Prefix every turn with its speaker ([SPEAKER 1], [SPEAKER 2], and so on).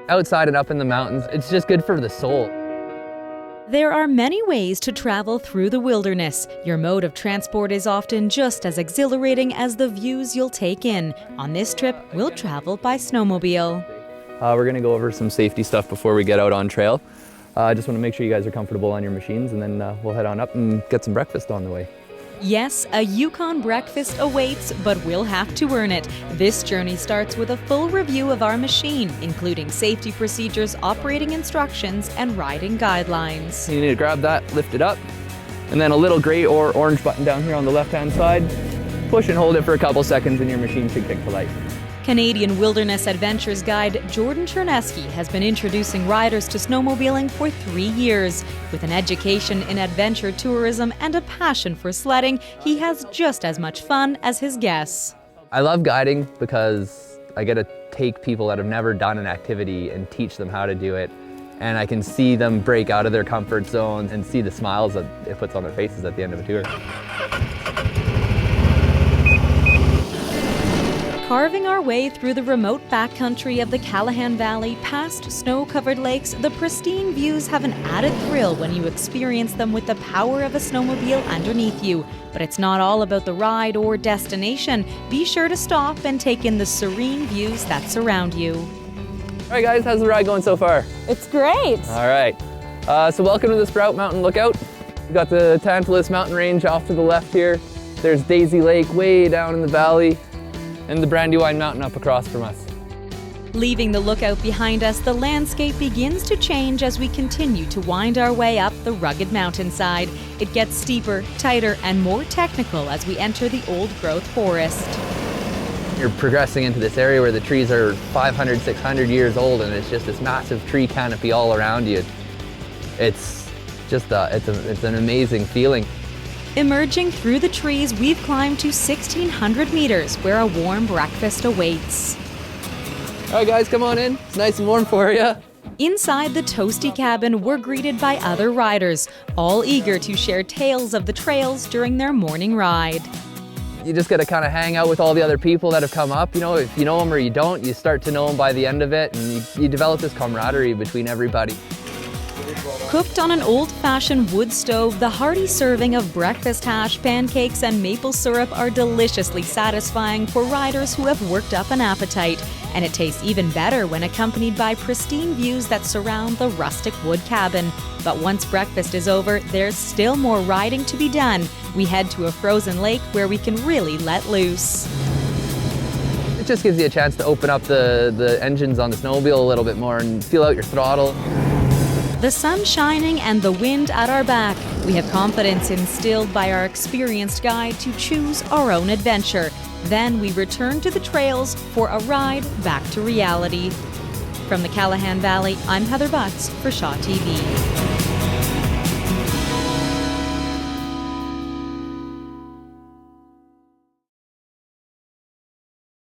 [SPEAKER 1] outside and up in the mountains. It's just good for the soul.
[SPEAKER 2] There are many ways to travel through the wilderness. Your mode of transport is often just as exhilarating as the views you'll take in. On this trip, we'll travel by snowmobile.
[SPEAKER 1] We're gonna go over some safety stuff before we get out on trail. I just want to make sure you guys are comfortable on your machines, and then we'll head on up and get some breakfast on the way.
[SPEAKER 2] Yes, a Yukon breakfast awaits, but we'll have to earn it. This journey starts with a full review of our machine, including safety procedures, operating instructions, and riding guidelines.
[SPEAKER 1] You need to grab that, lift it up, and then a little gray or orange button down here on the left-hand side. Push and hold it for a couple seconds and your machine should kick to life.
[SPEAKER 2] Canadian Wilderness Adventures guide Jordan Chernesky has been introducing riders to snowmobiling for 3 years. With an education in adventure tourism and a passion for sledding, he has just as much fun as his guests.
[SPEAKER 1] I love guiding because I get to take people that have never done an activity and teach them how to do it. And I can see them break out of their comfort zones and see the smiles that it puts on their faces at the end of a tour.
[SPEAKER 2] Carving our way through the remote backcountry of the Callaghan Valley, past snow-covered lakes, the pristine views have an added thrill when you experience them with the power of a snowmobile underneath you. But it's not all about the ride or destination. Be sure to stop and take in the serene views that surround you.
[SPEAKER 1] All right guys, how's the ride going so far?
[SPEAKER 3] It's great.
[SPEAKER 1] All right, so welcome to the Sprout Mountain Lookout. We've got the Tantalus Mountain Range off to the left here. There's Daisy Lake way down in the valley, and the Brandywine Mountain up across from us.
[SPEAKER 2] Leaving the lookout behind us, the landscape begins to change as we continue to wind our way up the rugged mountainside. It gets steeper, tighter, and more technical as we enter the old-growth forest.
[SPEAKER 1] You're progressing into this area where the trees are 500, 600 years old, and it's just this massive tree canopy all around you. It's just it's an amazing feeling.
[SPEAKER 2] Emerging through the trees, we've climbed to 1,600 meters where a warm breakfast awaits.
[SPEAKER 1] All right guys, come on in. It's nice and warm for you.
[SPEAKER 2] Inside the toasty cabin, we're greeted by other riders, all eager to share tales of the trails during their morning ride.
[SPEAKER 1] You just got to kind of hang out with all the other people that have come up. You know, if you know them or you don't, you start to know them by the end of it, and you develop this camaraderie between everybody.
[SPEAKER 2] Cooked on an old-fashioned wood stove, the hearty serving of breakfast hash, pancakes, and maple syrup are deliciously satisfying for riders who have worked up an appetite. And it tastes even better when accompanied by pristine views that surround the rustic wood cabin. But once breakfast is over, there's still more riding to be done. We head to a frozen lake where we can really let loose.
[SPEAKER 1] It just gives you a chance to open up the engines on the snowmobile a little bit more and feel out your throttle.
[SPEAKER 2] The sun shining and the wind at our back, we have confidence instilled by our experienced guide to choose our own adventure. Then we return to the trails for a ride back to reality. From the Callaghan Valley, I'm Heather Butts for Shaw TV.